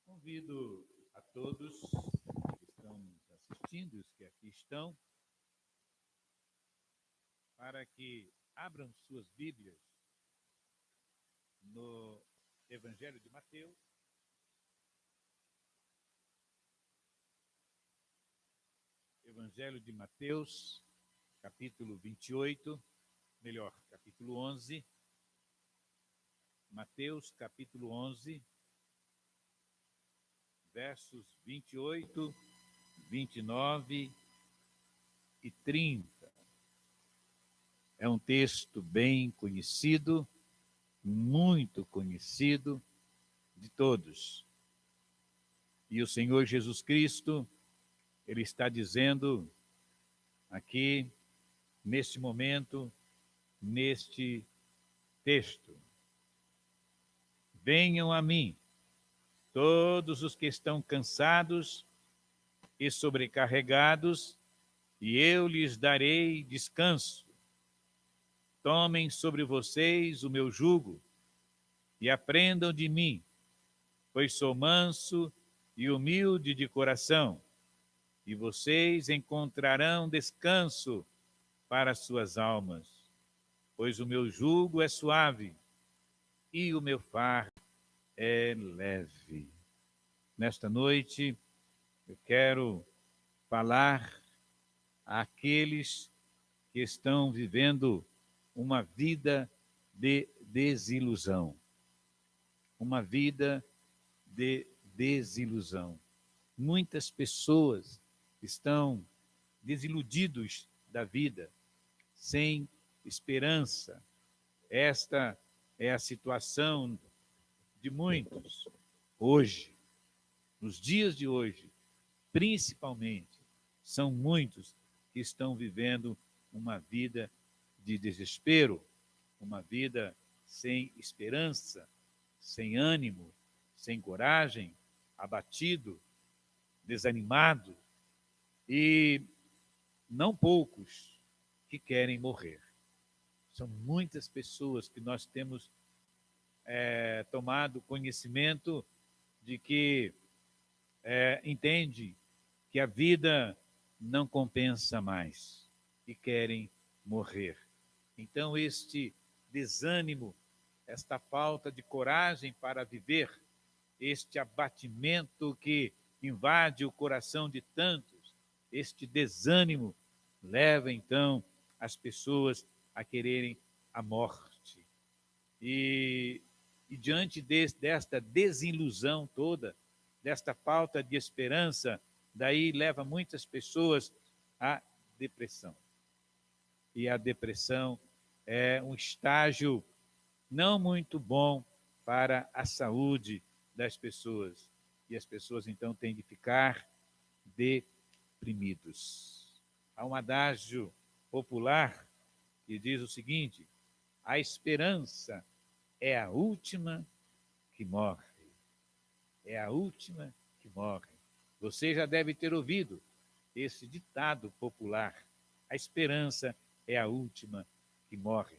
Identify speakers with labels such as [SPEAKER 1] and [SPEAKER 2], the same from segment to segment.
[SPEAKER 1] Convido a todos que estão nos assistindo e os que aqui estão para que abram suas Bíblias no Evangelho de Mateus, Evangelho de Mateus, capítulo 28, melhor, capítulo 11, Mateus, capítulo 11, versos 28, 29 e 30. É um texto bem conhecido, muito conhecido de todos. E o Senhor Jesus Cristo, Ele está dizendo aqui, neste momento, neste texto: venham a mim, todos os que estão cansados e sobrecarregados, e eu lhes darei descanso. Tomem sobre vocês o meu jugo e aprendam de mim, pois sou manso e humilde de coração, e vocês encontrarão descanso para suas almas, pois o meu jugo é suave e o meu fardo é leve. Nesta noite, eu quero falar àqueles que estão vivendo uma vida de desilusão. Uma vida de desilusão. Muitas pessoas estão desiludidos da vida, sem esperança. Esta é a situação de muitos hoje, nos dias de hoje, principalmente, são muitos que estão vivendo uma vida de desespero, uma vida sem esperança, sem ânimo, sem coragem, abatido, desanimado, e não poucos que querem morrer. São muitas pessoas que nós temos tomado conhecimento de que entende que a vida não compensa mais e querem morrer. Então, este desânimo, esta falta de coragem para viver, este abatimento que invade o coração de tantos, este desânimo leva então as pessoas a quererem a morte. E diante desta desilusão toda, desta falta de esperança, daí leva muitas pessoas à depressão. E a depressão é um estágio não muito bom para a saúde das pessoas. E as pessoas, então, têm de ficar deprimidos. Há um adágio popular que diz o seguinte: a esperança é a última que morre. É a última que morre. Você já deve ter ouvido esse ditado popular: a esperança é a última que morre.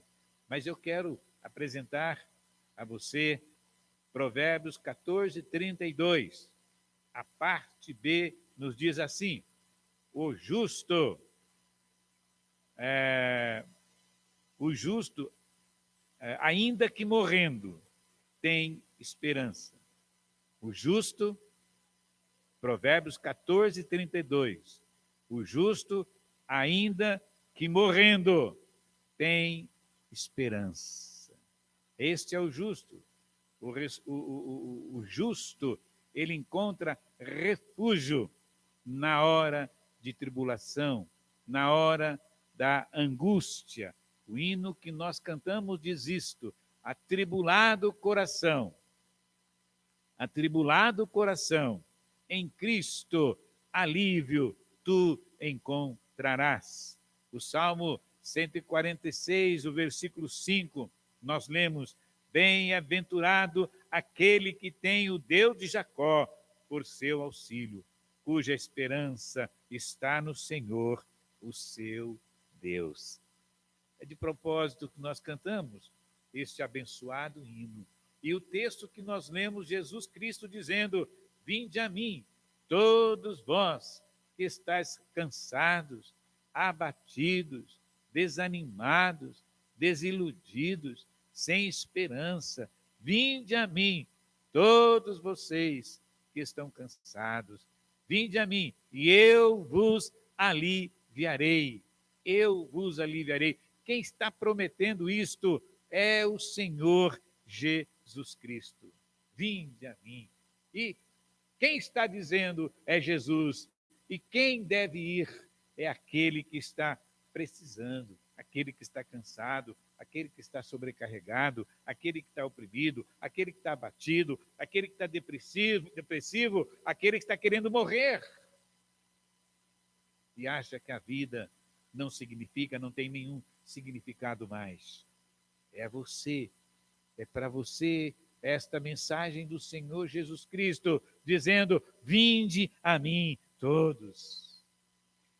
[SPEAKER 1] Mas eu quero apresentar a você Provérbios 14, 32. A parte B nos diz assim: o justo, é, ainda que morrendo, tem esperança. O justo, Provérbios 14, 32. O justo, ainda que morrendo, tem esperança. Este é o justo. O justo, ele encontra refúgio na hora de tribulação, na hora da angústia. O hino que nós cantamos diz isto: atribulado coração, em Cristo alívio tu encontrarás. O Salmo 146, o versículo 5, nós lemos: bem-aventurado aquele que tem o Deus de Jacó por seu auxílio, cuja esperança está no Senhor, o seu Deus. É de propósito que nós cantamos este abençoado hino. E o texto que nós lemos, Jesus Cristo dizendo: vinde a mim, todos vós que estáis cansados, abatidos, desanimados, desiludidos, sem esperança. Vinde a mim, todos vocês que estão cansados. Vinde a mim, e eu vos aliviarei. Eu vos aliviarei. Quem está prometendo isto é o Senhor Jesus Cristo. Vinde a mim. E quem está dizendo é Jesus. E quem deve ir é aquele que está precisando, aquele que está cansado, aquele que está sobrecarregado, aquele que está oprimido, aquele que está abatido, aquele que está depressivo, aquele que está querendo morrer. E acha que a vida não significa, não tem nenhum significado mais. É você, é para você esta mensagem do Senhor Jesus Cristo, dizendo: vinde a mim todos.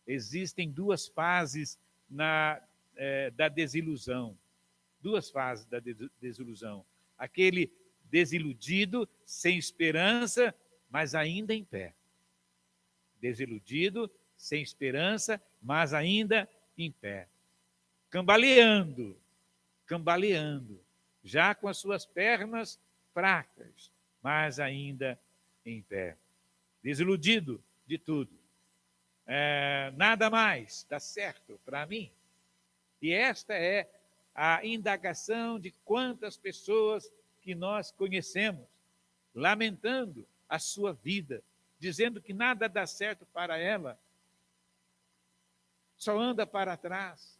[SPEAKER 1] Existem duas fases da desilusão. Duas fases da desilusão. Aquele desiludido, sem esperança, mas ainda em pé. Desiludido, sem esperança, mas ainda em pé. Cambaleando, já com as suas pernas fracas, mas ainda em pé. Desiludido de tudo. Nada mais dá certo para mim. E esta é a indagação de quantas pessoas que nós conhecemos, lamentando a sua vida, dizendo que nada dá certo para ela, só anda para trás,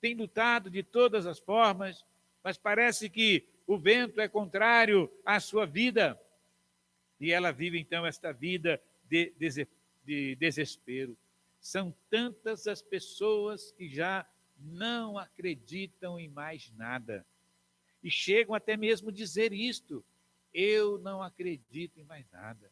[SPEAKER 1] tem lutado de todas as formas, mas parece que o vento é contrário à sua vida. E ela vive então esta vida de desespero. São tantas as pessoas que já não acreditam em mais nada. E chegam até mesmo dizer isto: eu não acredito em mais nada.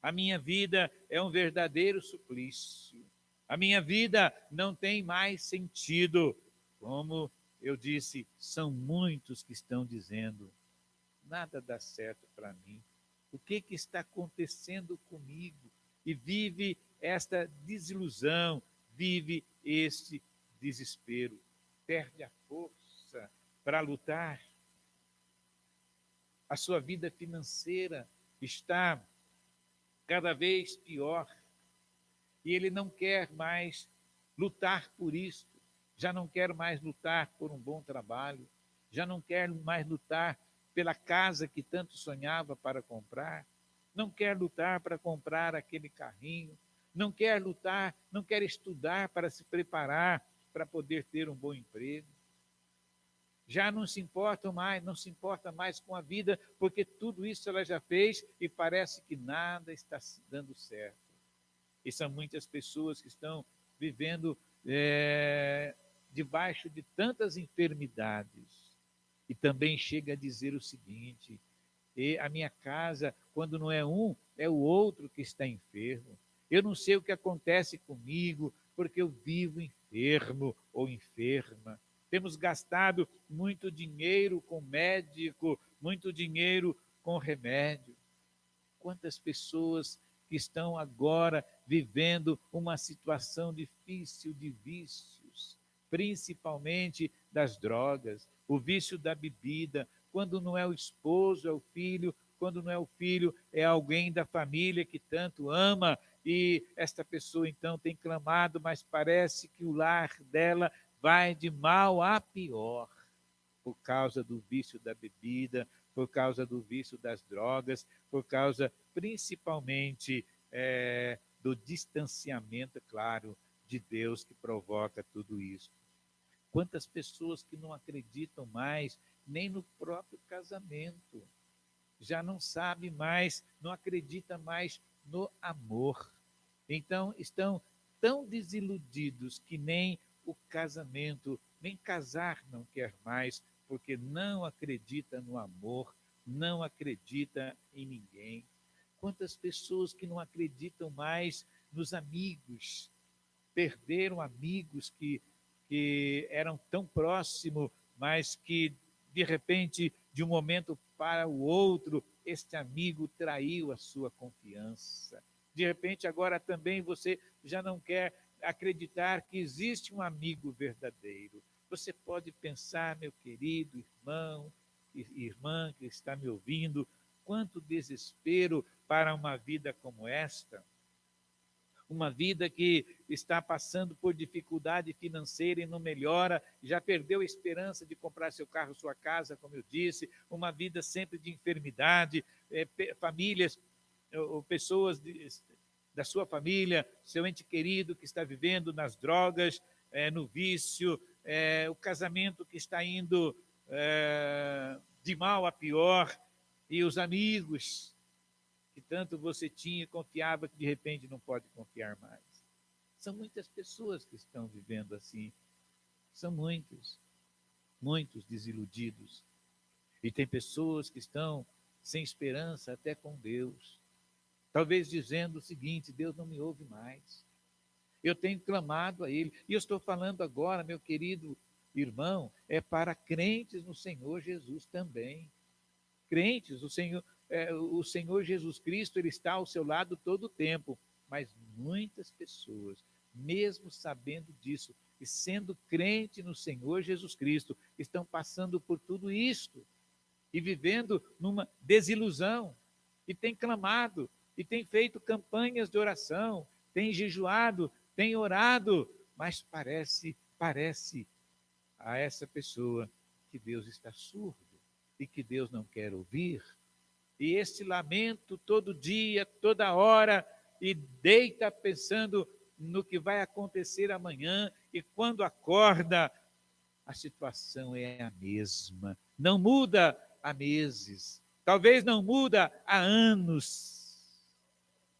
[SPEAKER 1] A minha vida é um verdadeiro suplício. A minha vida não tem mais sentido. Como eu disse, são muitos que estão dizendo: nada dá certo para mim. O que está acontecendo comigo? E vive esta desilusão, vive este desespero, perde a força para lutar. A sua vida financeira está cada vez pior e ele não quer mais lutar por isso, já não quer mais lutar por um bom trabalho, já não quer mais lutar pela casa que tanto sonhava para comprar, não quer lutar para comprar aquele carrinho, não quer lutar, não quer estudar para se preparar para poder ter um bom emprego. Já não se importa mais com a vida, porque tudo isso ela já fez e parece que nada está dando certo. E são muitas pessoas que estão vivendo debaixo de tantas enfermidades. E também chega a dizer o seguinte: e a minha casa, quando não é um, é o outro que está enfermo. Eu não sei o que acontece comigo, porque eu vivo enfermo ou enferma. Temos gastado muito dinheiro com médico, muito dinheiro com remédio. Quantas pessoas que estão agora vivendo uma situação difícil de vícios, principalmente das drogas, o vício da bebida, quando não é o esposo, é o filho, quando não é o filho, é alguém da família que tanto ama, e esta pessoa então tem clamado, mas parece que o lar dela vai de mal a pior, por causa do vício da bebida, por causa do vício das drogas, por causa principalmente do distanciamento, claro, de Deus que provoca tudo isso. Quantas pessoas que não acreditam mais nem no próprio casamento, já não sabe mais, não acredita mais no amor. Então estão tão desiludidos que nem o casamento, nem casar não quer mais, porque não acredita no amor, não acredita em ninguém. Quantas pessoas que não acreditam mais nos amigos, perderam amigos que eram tão próximos, mas que, de repente, de um momento para o outro, este amigo traiu a sua confiança. De repente, agora também você já não quer acreditar que existe um amigo verdadeiro. Você pode pensar, meu querido irmão e irmã que está me ouvindo, quanto desespero para uma vida como esta. Uma vida que está passando por dificuldade financeira e não melhora, já perdeu a esperança de comprar seu carro, sua casa, como eu disse, uma vida sempre de enfermidade, famílias ou pessoas da sua família, seu ente querido que está vivendo nas drogas, no vício, o casamento que está indo de mal a pior, e os amigos que tanto você tinha e confiava que de repente não pode confiar mais. São muitas pessoas que estão vivendo assim. São muitos, muitos desiludidos. E tem pessoas que estão sem esperança até com Deus. Talvez dizendo o seguinte: Deus não me ouve mais. Eu tenho clamado a Ele. E eu estou falando agora, meu querido irmão, é para crentes no Senhor Jesus também. Crentes, o Senhor Jesus Cristo, Ele está ao seu lado todo o tempo. Mas muitas pessoas, mesmo sabendo disso, e sendo crente no Senhor Jesus Cristo, estão passando por tudo isto e vivendo numa desilusão, e tem clamado, e tem feito campanhas de oração, tem jejuado, tem orado, mas parece a essa pessoa que Deus está surdo e que Deus não quer ouvir. E esse lamento todo dia, toda hora, e deita pensando no que vai acontecer amanhã, e quando acorda, a situação é a mesma. Não muda há meses, talvez não muda há anos.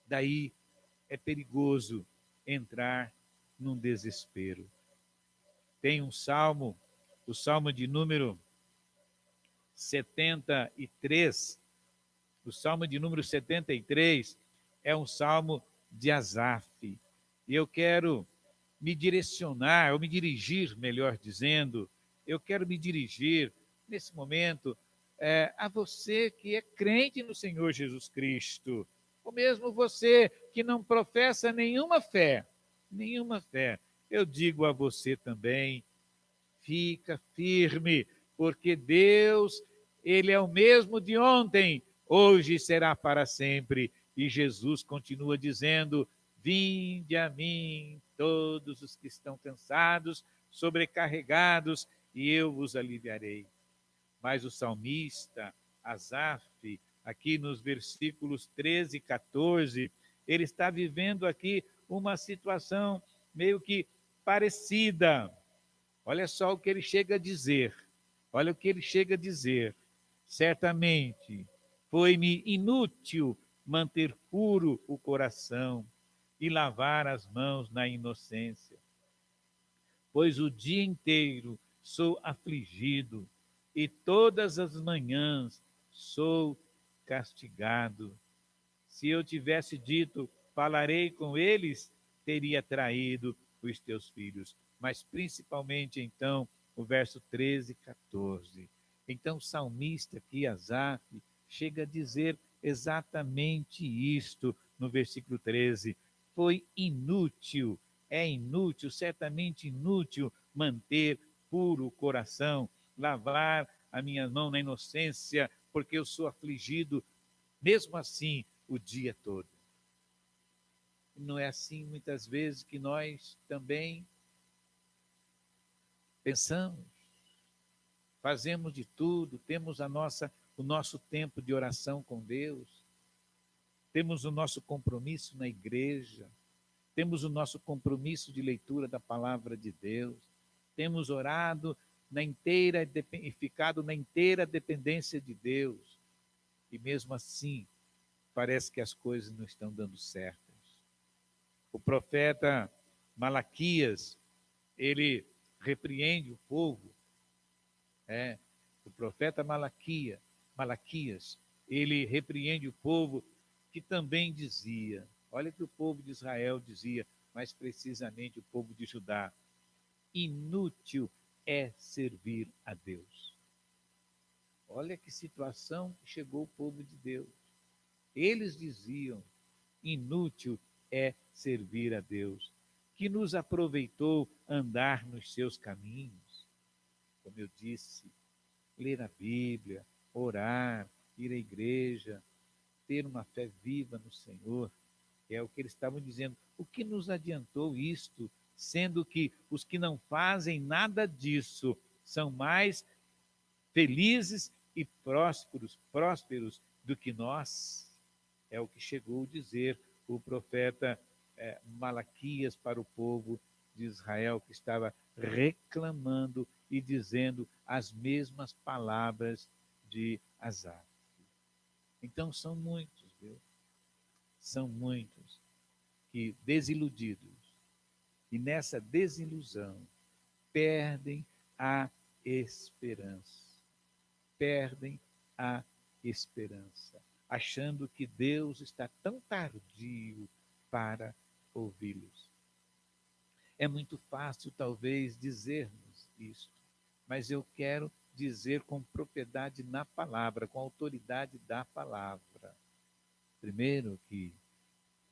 [SPEAKER 1] Daí é perigoso entrar num desespero. Tem um salmo, o salmo de número 73, o salmo de número 73 é um salmo de Asaf. E eu quero me direcionar, ou me dirigir, melhor dizendo, eu quero me dirigir nesse momento a você que é crente no Senhor Jesus Cristo, ou mesmo você que não professa nenhuma fé. Eu digo a você também, fica firme, porque Deus, Ele é o mesmo de ontem, hoje será para sempre. E Jesus continua dizendo: vinde a mim, todos os que estão cansados, sobrecarregados, e eu vos aliviarei. Mas o salmista, Asaf, aqui nos versículos 13 e 14, ele está vivendo aqui uma situação meio que parecida. Olha só o que ele chega a dizer. Olha o que ele chega a dizer. Certamente foi-me inútil manter puro o coração e lavar as mãos na inocência, pois o dia inteiro sou afligido e todas as manhãs sou castigado. Se eu tivesse dito, falarei com eles, teria traído os teus filhos. Mas principalmente então, o verso 13 e 14. Então o salmista aqui, Asaf, chega a dizer exatamente isto no versículo 13. Foi inútil, é inútil, certamente inútil manter puro o coração, lavar a minha mão na inocência, porque eu sou afligido, mesmo assim, o dia todo. Não é assim muitas vezes que nós também pensamos, fazemos de tudo, temos o nosso tempo de oração com Deus, temos o nosso compromisso na igreja, temos o nosso compromisso de leitura da palavra de Deus, temos orado e ficado na inteira dependência de Deus, e mesmo assim parece que as coisas não estão dando certas. O profeta Malaquias, ele repreende o povo, o profeta Malaquias, ele repreende o povo que também dizia, olha que o povo de Israel dizia, mas precisamente o povo de Judá, inútil é servir a Deus. Olha que situação que chegou o povo de Deus. Eles diziam: inútil é servir a Deus, que nos aproveitou andar nos seus caminhos. Como eu disse, ler a Bíblia, orar, ir à igreja, ter uma fé viva no Senhor, é o que eles estavam dizendo. O que nos adiantou isto, sendo que os que não fazem nada disso são mais felizes e prósperos do que nós? É o que chegou a dizer o profeta Malaquias para o povo de Israel, que estava reclamando e dizendo as mesmas palavras de Asaf. Então são muitos, viu? São muitos que desiludidos, e nessa desilusão perdem a esperança. Perdem a esperança, achando que Deus está tão tardio para ouvi-los. É muito fácil, talvez, dizermos isto, mas eu quero dizer com propriedade na palavra, com autoridade da palavra. Primeiro, que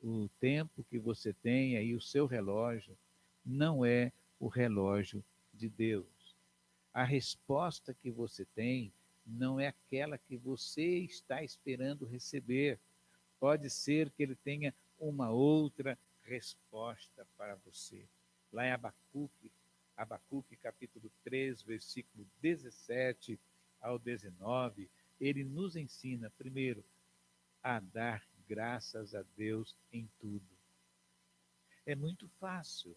[SPEAKER 1] o tempo que você tem aí, o seu relógio, não é o relógio de Deus. A resposta que você tem não é aquela que você está esperando receber. Pode ser que ele tenha uma outra resposta para você. Lá em Abacuque capítulo 3, versículo 17 ao 19, ele nos ensina, primeiro, a dar graças a Deus em tudo. É muito fácil.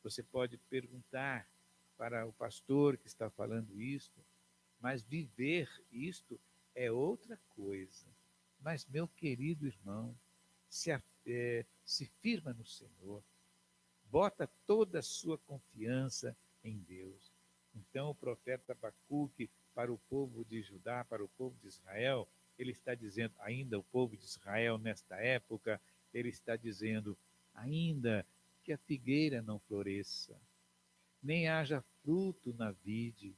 [SPEAKER 1] Você pode perguntar para o pastor que está falando isto, mas viver isto é outra coisa. Mas, meu querido irmão, se firma no Senhor, bota toda a sua confiança em Deus. Então, o profeta Abacuque, para o povo de Judá, para o povo de Israel, ele está dizendo, ainda o povo de Israel nesta época, ele está dizendo, ainda que a figueira não floresça, nem haja fruto na vide,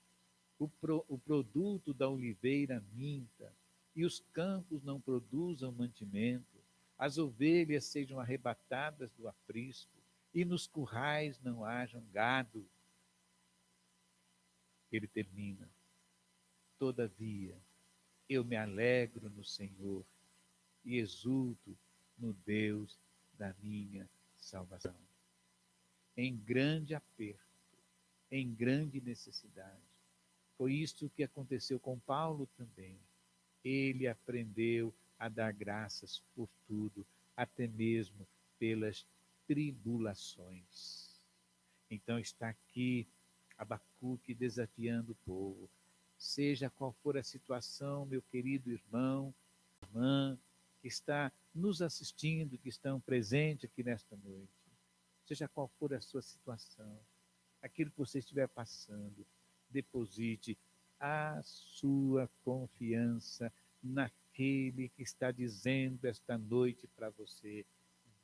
[SPEAKER 1] o produto da oliveira minta, e os campos não produzam mantimento, as ovelhas sejam arrebatadas do aprisco, e nos currais não hajam gado. Ele termina, todavia, eu me alegro no Senhor e exulto no Deus da minha salvação. Em grande aperto, em grande necessidade. Foi isto que aconteceu com Paulo também. Ele aprendeu a dar graças por tudo, até mesmo pelas tribulações. Então está aqui Abacuque desafiando o povo. Seja qual for a situação, meu querido irmão, irmã, que está nos assistindo, que estão presentes aqui nesta noite, seja qual for a sua situação, aquilo que você estiver passando, deposite a sua confiança naquele que está dizendo esta noite para você: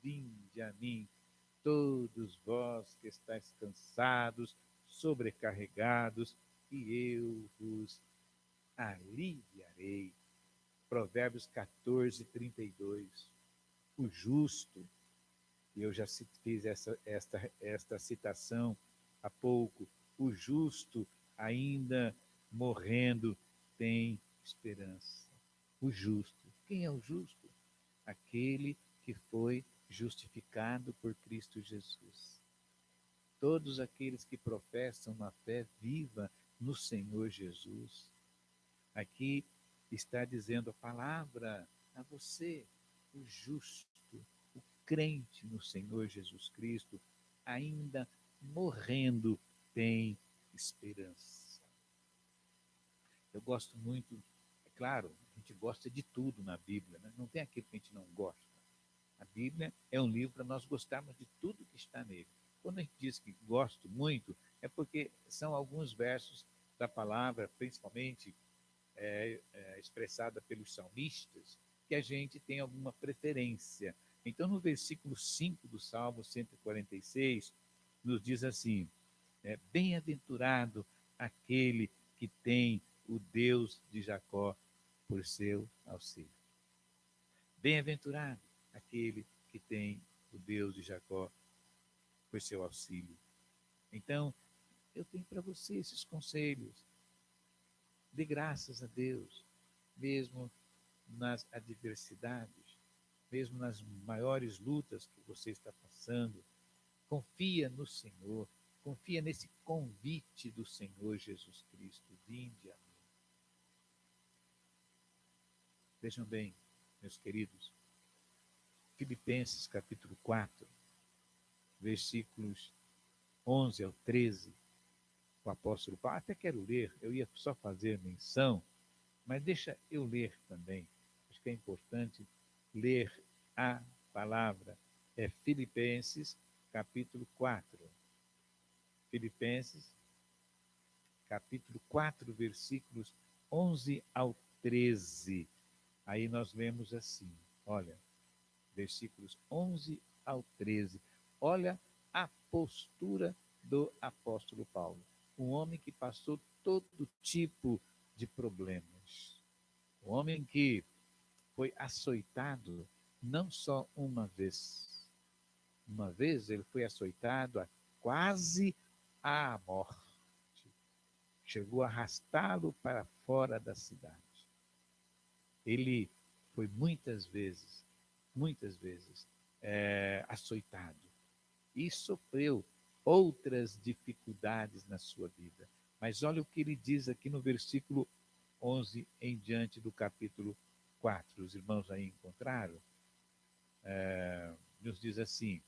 [SPEAKER 1] vinde a mim, todos vós que estáis cansados, sobrecarregados, e eu vos aliviarei. Provérbios 14, 32. O justo, e eu já fiz esta citação há pouco, o justo, ainda morrendo, tem esperança. O justo. Quem é o justo? Aquele que foi justificado por Cristo Jesus. Todos aqueles que professam uma fé viva no Senhor Jesus. Aqui está dizendo a palavra a você, o justo, o crente no Senhor Jesus Cristo, ainda morrendo, tem esperança. Eu gosto muito, é claro, a gente gosta de tudo na Bíblia, né? Não tem aquilo que a gente não gosta. A Bíblia é um livro para nós gostarmos de tudo que está nele. Quando a gente diz que gosto muito, é porque são alguns versos da palavra, principalmente expressada pelos salmistas, que a gente tem alguma preferência. Então, no versículo 5 do Salmo 146, nos diz assim: bem-aventurado aquele que tem o Deus de Jacó por seu auxílio. Bem-aventurado aquele que tem o Deus de Jacó por seu auxílio. Então, eu tenho para você esses conselhos. Dê graças a Deus, mesmo nas adversidades, mesmo nas maiores lutas que você está passando. Confia no Senhor, confia nesse convite do Senhor Jesus Cristo. Vinde a mim. Vejam bem, meus queridos, Filipenses capítulo 4, versículos 11 ao 13, o apóstolo Paulo, até quero ler, eu ia só fazer menção, mas deixa eu ler também. Acho que é importante ler a palavra. É Filipenses capítulo 4. Filipenses capítulo 4, versículos 11 ao 13. Aí nós lemos assim, olha, versículos 11 ao 13. Olha a postura do apóstolo Paulo. Um homem que passou todo tipo de problemas. Um homem que foi açoitado não só uma vez. Uma vez ele foi açoitado quase à morte. Chegou a arrastá-lo para fora da cidade. Ele foi muitas vezes, açoitado e sofreu outras dificuldades na sua vida. Mas olha o que ele diz aqui no versículo 11 em diante do capítulo 4. Os irmãos aí encontraram? Nos diz assim: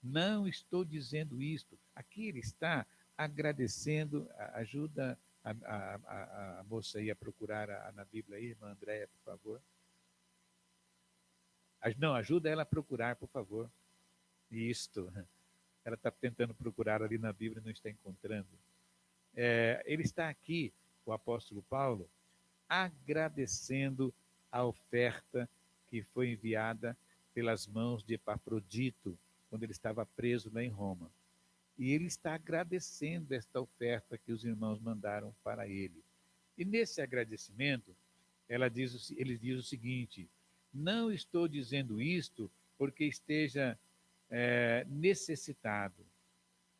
[SPEAKER 1] não estou dizendo isto. Aqui ele está agradecendo, ajuda a moça aí a procurar na Bíblia aí, irmã Andréia, por favor. Não, ajuda ela a procurar, por favor. Isto. Ela está tentando procurar ali na Bíblia e não está encontrando. Ele está aqui, o apóstolo Paulo, agradecendo a oferta que foi enviada pelas mãos de Epafrodito, quando ele estava preso lá em Roma. E ele está agradecendo esta oferta que os irmãos mandaram para ele. E nesse agradecimento, ele diz o seguinte: não estou dizendo isto porque esteja necessitado,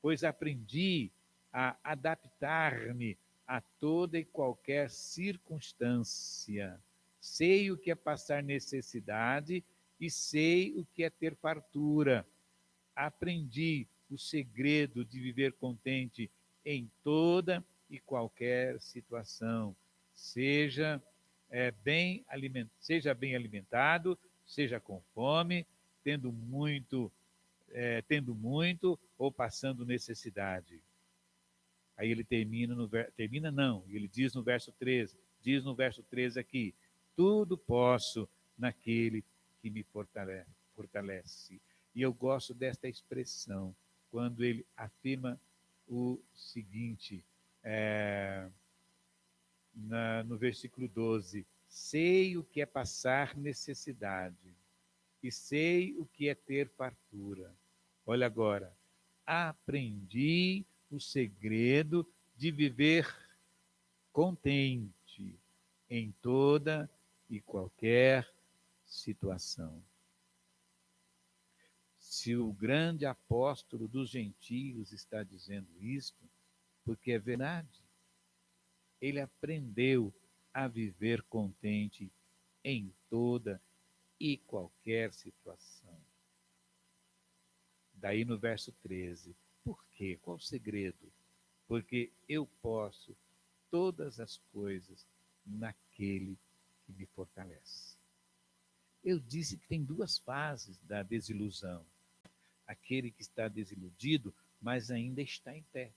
[SPEAKER 1] pois aprendi a adaptar-me a toda e qualquer circunstância. Sei o que é passar necessidade e sei o que é ter fartura. Aprendi o segredo de viver contente em toda e qualquer situação. Seja bem alimentado, seja com fome, tendo muito ou passando necessidade. Aí ele termina não, ele diz no verso 13 aqui: tudo posso naquele que me fortalece. E eu gosto desta expressão, quando ele afirma o seguinte, no versículo 12: sei o que é passar necessidade e sei o que é ter fartura. Olha agora, aprendi o segredo de viver contente em toda e qualquer situação. Se o grande apóstolo dos gentios está dizendo isto, porque é verdade, ele aprendeu a viver contente em toda e qualquer situação. Daí no verso 13, por quê? Qual o segredo? Porque eu posso todas as coisas naquele que me fortalece. Eu disse que tem duas fases da desilusão. Aquele que está desiludido, mas ainda está em pé.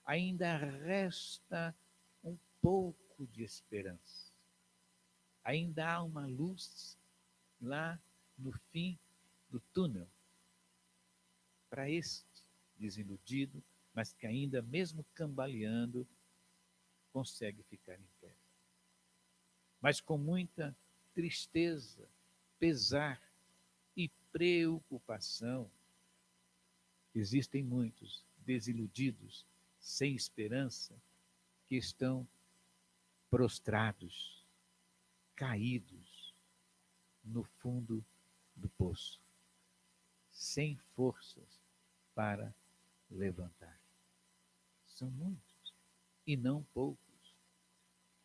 [SPEAKER 1] Ainda resta um pouco de esperança. Ainda há uma luz lá no fim do túnel para este desiludido, mas que ainda, mesmo cambaleando, consegue ficar em pé. Mas com muita tristeza, pesar e preocupação, existem muitos desiludidos, sem esperança, que estão prostrados, caídos no fundo do poço, sem forças para levantar. São muitos, e não poucos,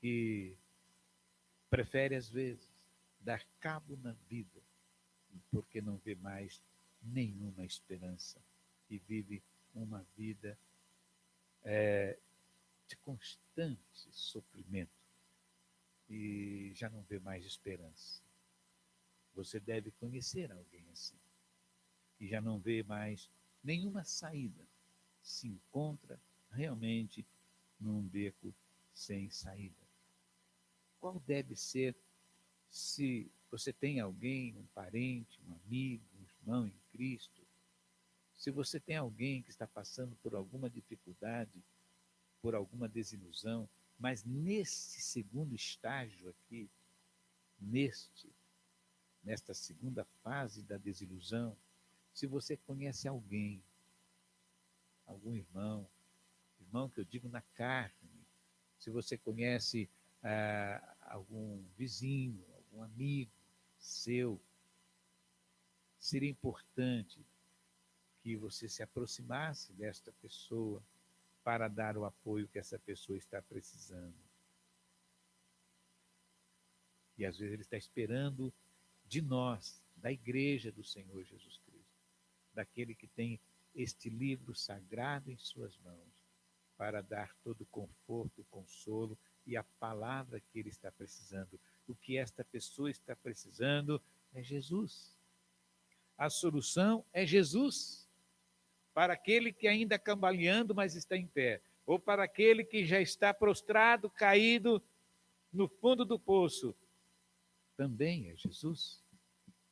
[SPEAKER 1] que preferem, às vezes, dar cabo na vida, porque não vê mais nenhuma esperança e vive uma vida de constante sofrimento e já não vê mais esperança. Você deve conhecer alguém assim, que já não vê mais nenhuma saída, se encontra realmente num beco sem saída. Qual deve ser, se você tem alguém, um parente, um amigo, um irmão em Cristo, se você tem alguém que está passando por alguma dificuldade, por alguma desilusão, mas nesse segundo estágio aqui, nesta segunda fase da desilusão, se você conhece alguém, algum irmão que eu digo na carne, se você conhece algum vizinho, algum amigo seu, seria importante que você se aproximasse desta pessoa para dar o apoio que essa pessoa está precisando. E às vezes ele está esperando de nós, da igreja do Senhor Jesus Cristo, daquele que tem este livro sagrado em suas mãos, para dar todo o conforto, o consolo e a palavra que ele está precisando. O que esta pessoa está precisando é Jesus. A solução é Jesus. Para aquele que ainda cambaleando, mas está em pé, ou para aquele que já está prostrado, caído no fundo do poço, também é Jesus.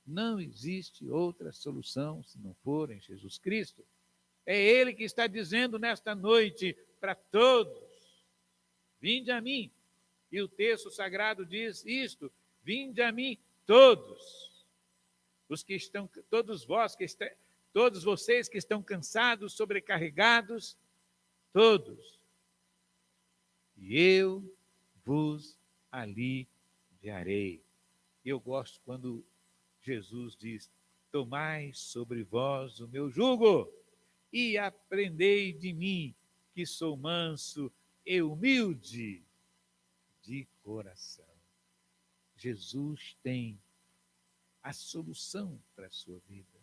[SPEAKER 1] Não existe outra solução se não for em Jesus Cristo. É Ele que está dizendo nesta noite para todos: vinde a mim. E o texto sagrado diz isto: vinde a mim todos, os que estão, todos vocês que estão cansados, sobrecarregados, todos, e eu vos aliviarei. Eu gosto quando Jesus diz: tomai sobre vós o meu jugo e aprendei de mim, que sou manso e humilde de coração. Jesus tem a solução para a sua vida,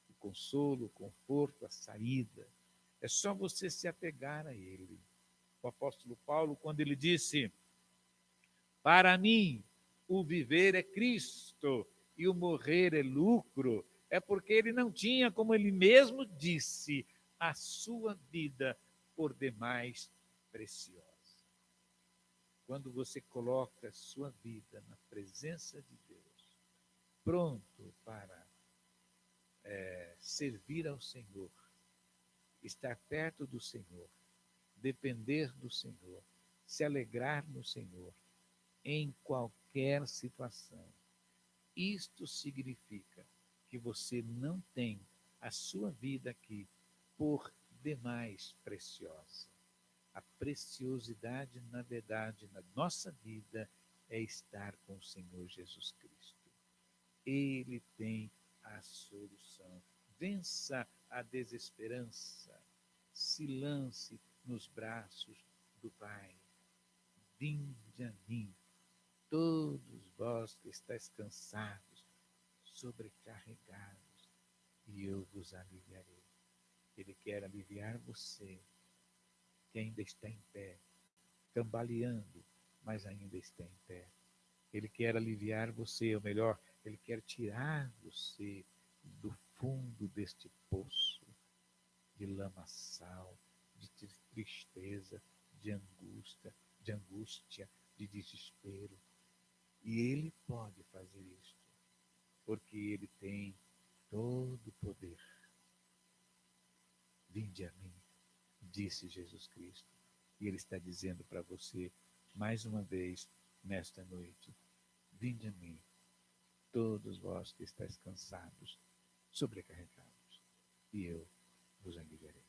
[SPEAKER 1] o consolo, o conforto, a saída. É só você se apegar a Ele. O apóstolo Paulo, quando ele disse: para mim, o viver é Cristo e o morrer é lucro, é porque ele não tinha, como ele mesmo disse, a sua vida por demais preciosa. Quando você coloca a sua vida na presença de Deus, pronto para servir ao Senhor, estar perto do Senhor, depender do Senhor, se alegrar no Senhor, em qualquer situação. Isto significa que você não tem a sua vida aqui por demais preciosa. A preciosidade, na verdade, na nossa vida é estar com o Senhor Jesus Cristo. Ele tem a solução. Vença a desesperança. Se lance nos braços do Pai. Vinde a mim, todos vós que estáis cansados, sobrecarregados, e eu vos aliviarei. Ele quer aliviar você, que ainda está em pé, cambaleando, mas ainda está em pé. Ele quer aliviar você, ou melhor, ele quer tirar você do fundo deste poço de lamaçal, de tristeza, de angústia, de desespero. E ele pode fazer isto, porque ele tem todo o poder. Vinde a mim, disse Jesus Cristo. E ele está dizendo para você, mais uma vez, nesta noite: vinde a mim, todos vós que estáis cansados, sobrecarregados, e eu vos aliviarei.